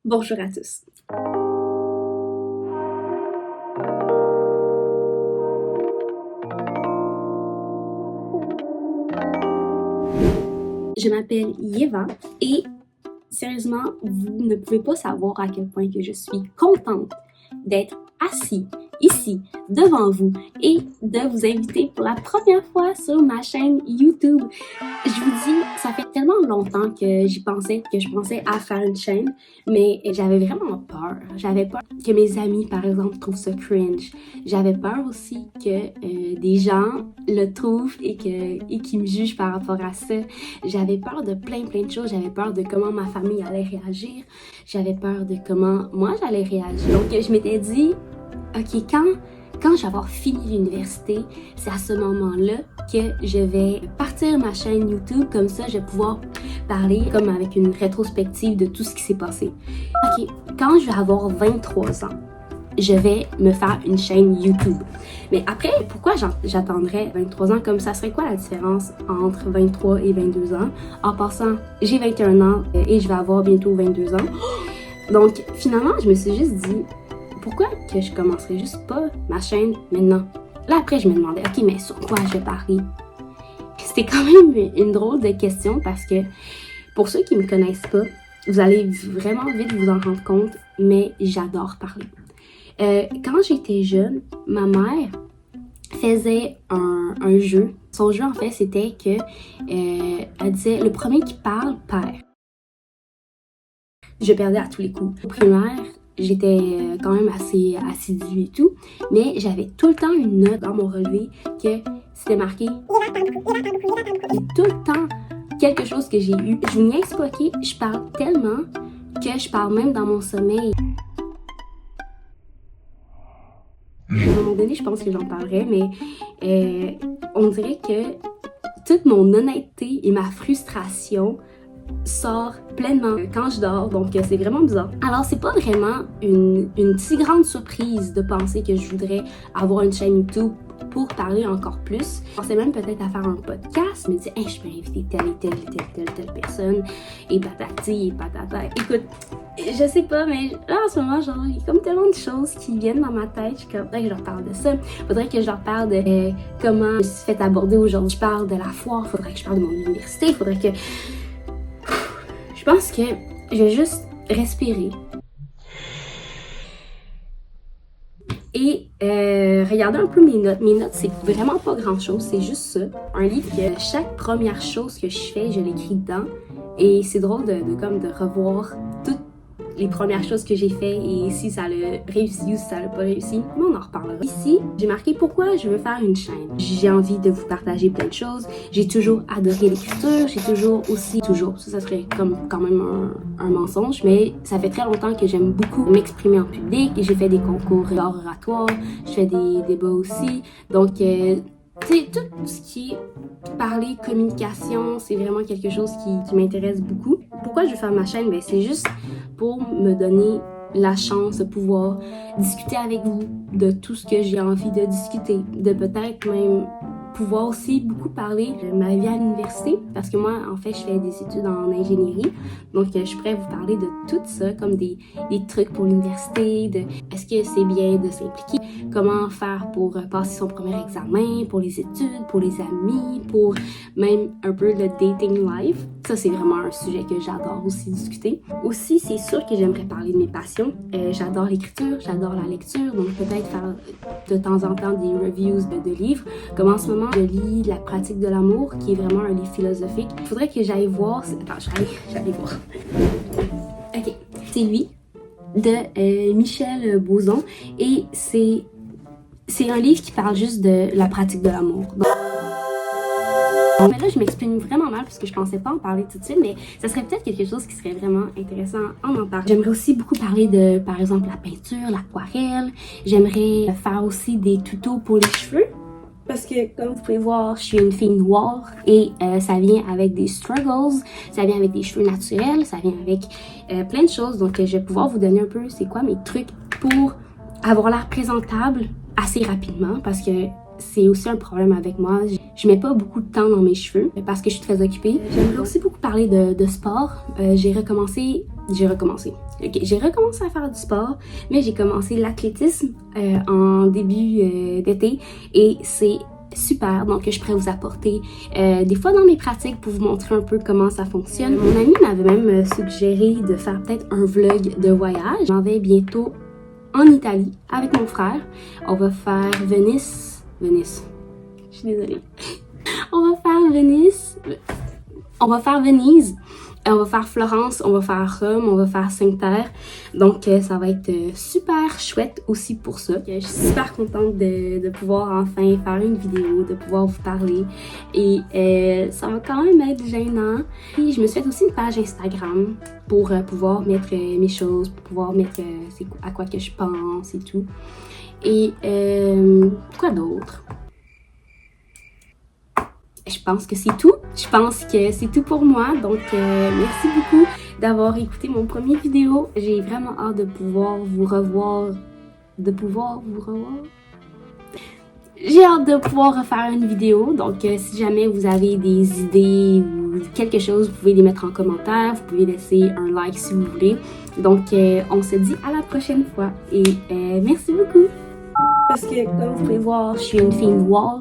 Bonjour à tous. Je m'appelle Yeva et sérieusement, vous ne pouvez pas savoir à quel point que je suis contente d'être assis ici devant vous et de vous inviter pour la première fois sur ma chaîne YouTube. Je vous dis, ça fait tellement longtemps que je pensais à faire une chaîne, mais j'avais vraiment peur. J'avais peur que mes amis, par exemple, trouvent ça cringe. J'avais peur aussi que des gens le trouvent et qu'ils me jugent par rapport à ça. J'avais peur de plein de choses. J'avais peur de comment ma famille allait réagir. J'avais peur de comment moi j'allais réagir. Donc je m'étais dit, ok, quand je vais avoir fini l'université, c'est à ce moment-là que je vais partir ma chaîne YouTube. Comme ça, je vais pouvoir parler comme avec une rétrospective de tout ce qui s'est passé. Ok, quand je vais avoir 23 ans, je vais me faire une chaîne YouTube. Mais après, pourquoi j'attendrais 23 ans? Comme ça serait quoi la différence entre 23 et 22 ans? En passant, j'ai 21 ans et je vais avoir bientôt 22 ans. Donc, finalement, je me suis juste dit, pourquoi que je commencerais juste pas ma chaîne maintenant? Là, après, je me demandais, ok, mais sur quoi je vais parler? C'était quand même une drôle de question parce que, pour ceux qui me connaissent pas, vous allez vraiment vite vous en rendre compte, mais j'adore parler. Quand j'étais jeune, ma mère faisait un jeu. Son jeu, en fait, c'était que elle disait, le premier qui parle perd. Je perdais à tous les coups. Au primaire, j'étais quand même assez assidue et tout, mais j'avais tout le temps une note dans mon relevé que c'était marqué et tout le temps quelque chose que j'ai eu. Je vous niaise pas, ok, je parle tellement que je parle même dans mon sommeil. À un moment donné, je pense que j'en parlerai, mais on dirait que toute mon honnêteté et ma frustration sort pleinement quand je dors, donc c'est vraiment bizarre. Alors c'est pas vraiment une si grande surprise de penser que je voudrais avoir une chaîne YouTube pour parler encore plus. Je pensais même peut-être à faire un podcast, je me disais, hey, je peux inviter telle personne, et patati et patata. Écoute, je sais pas, mais là en ce moment, genre, il y a comme tellement de choses qui viennent dans ma tête. Je suis comme, faudrait que je leur parle de ça, faudrait que je leur parle de comment je me suis fait aborder aujourd'hui. Je parle de la foire, faudrait que je parle de mon université, faudrait que... Je pense que je vais juste respirer et regarder un peu mes notes. Mes notes, c'est vraiment pas grand-chose, c'est juste ça. Un livre que chaque première chose que je fais, je l'écris dedans. Et c'est drôle de revoir toutes les premières choses que j'ai fait et si ça a réussi ou si ça n'a pas réussi. Mais on en reparlera. Ici, j'ai marqué pourquoi je veux faire une chaîne. J'ai envie de vous partager plein de choses. J'ai toujours adoré l'écriture. J'ai toujours, ça serait comme quand même un mensonge, mais ça fait très longtemps que j'aime beaucoup m'exprimer en public. J'ai fait des concours d'art oratoire. Je fais des débats aussi. Donc, c'est tout ce qui est parler, communication, c'est vraiment quelque chose qui m'intéresse beaucoup. Pourquoi je veux faire ma chaîne? Ben, c'est juste pour me donner la chance de pouvoir discuter avec vous de tout ce que j'ai envie de discuter, de peut-être même pouvoir aussi beaucoup parler de ma vie à l'université, parce que moi, en fait, je fais des études en ingénierie, donc je pourrais vous parler de tout ça, comme des trucs pour l'université, de est-ce que c'est bien de s'impliquer, comment faire pour passer son premier examen, pour les études, pour les amis, pour même un peu le dating life. Ça, c'est vraiment un sujet que j'adore aussi discuter. Aussi, c'est sûr que j'aimerais parler de mes passions. J'adore l'écriture, j'adore la lecture, donc peut-être faire de temps en temps des reviews de livres. Comme en ce moment, je lis La pratique de l'amour, qui est vraiment un livre philosophique. Il faudrait que j'aille voir... Attends, j'allais voir. Ok, c'est lui, de Michel Bozon, et c'est un livre qui parle juste de la pratique de l'amour. Mais là, je m'exprime vraiment mal parce que je pensais pas en parler tout de suite, mais ça serait peut-être quelque chose qui serait vraiment intéressant en parlant. J'aimerais aussi beaucoup parler de, par exemple, la peinture, l'aquarelle. J'aimerais faire aussi des tutos pour les cheveux. Parce que, comme vous pouvez voir, je suis une fille noire et ça vient avec des struggles, ça vient avec des cheveux naturels, ça vient avec plein de choses. Donc, je vais pouvoir vous donner un peu c'est quoi mes trucs pour avoir l'air présentable assez rapidement parce que c'est aussi un problème avec moi. Je mets pas beaucoup de temps dans mes cheveux parce que je suis très occupée. J'aimerais aussi beaucoup parler de sport. J'ai recommencé à faire du sport, mais j'ai commencé l'athlétisme en début d'été et c'est super, donc je pourrais vous apporter des fois dans mes pratiques pour vous montrer un peu comment ça fonctionne. Mon ami m'avait même suggéré de faire peut-être un vlog de voyage. Je m'en vais bientôt en Italie avec mon frère. On va faire Venise. Je suis désolée. On va faire Venise. On va faire Venise. On va faire Florence, on va faire Rome, on va faire Sainte-Terre. Donc, ça va être super chouette aussi pour ça. Je suis super contente de pouvoir enfin faire une vidéo, de pouvoir vous parler. Et ça va quand même être gênant. Et je me suis fait aussi une page Instagram pour pouvoir mettre mes choses, pour pouvoir mettre à quoi que je pense et tout. Et quoi d'autre? Je pense que c'est tout. Je pense que c'est tout pour moi. Donc, merci beaucoup d'avoir écouté mon premier vidéo. J'ai vraiment hâte de pouvoir vous revoir. J'ai hâte de pouvoir refaire une vidéo. Donc, si jamais vous avez des idées ou quelque chose, vous pouvez les mettre en commentaire. Vous pouvez laisser un like si vous voulez. Donc, on se dit à la prochaine fois. Et merci beaucoup. Parce que, comme vous pouvez voir, je suis une fille noire.